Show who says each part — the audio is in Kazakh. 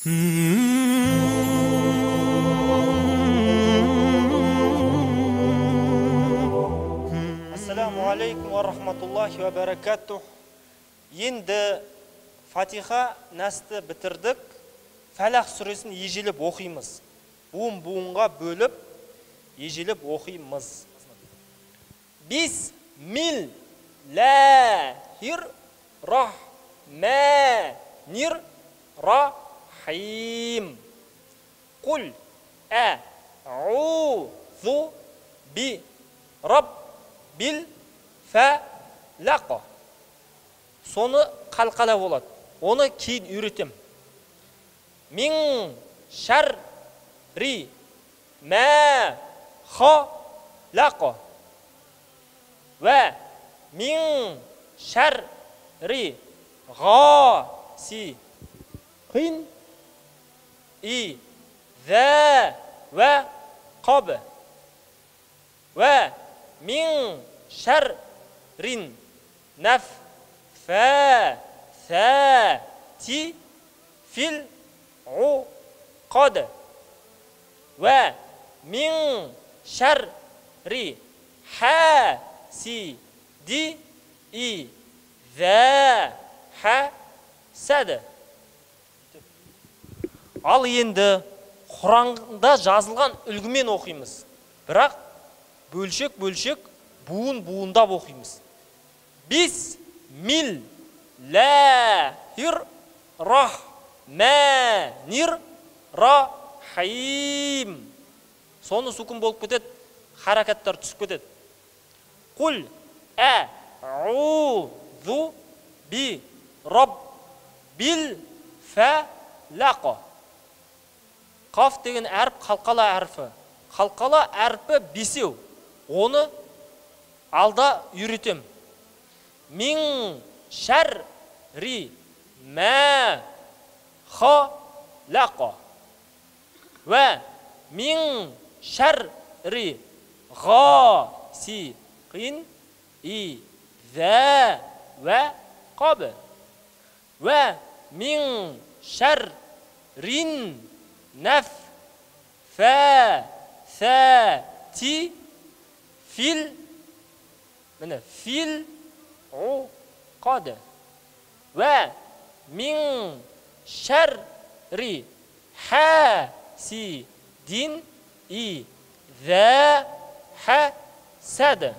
Speaker 1: Ассаламу алейкум ва рахматуллахи ва баракатух. Енді Фатиха Насты бітірдік. Фәлақ сүресін ежелеп оқимыз. Буын-буынға бөліп, ежелеп оқимыз. Бисмиллахир-рахманир-рахим. Құл а'узу би раббил фәлақ. Соны қалқала болады. Оны кейін үйретем. Мин шарри ма халақ. Ва мин шарри ғасиқин иза вақаб. Ва мин шаррин наффаثاتِ фил уқад. Ва мин шарри хасиди иза хасад. Ал енді Құранда жазылған үлгімен оқимыз. Бірақ бөлшек-бөлшек, буын-буындап оқимыз. Бисмиллахир-рахманир-рахим. Соны сукун болып кетеді, харакаттар түсіп кетеді. Құл а'узу би раббил фәлақ. Қаф деген әріп қалқала әрпі. Қалқала әрпі бесеу. Оны алда үйретем. Мин шарри ма халақ. Ва мин шарри ғасиқин иза вақаб. Ва мин шаррин наффаثاتِ фил уқад. Ва мин шарри хасидин иза хасад.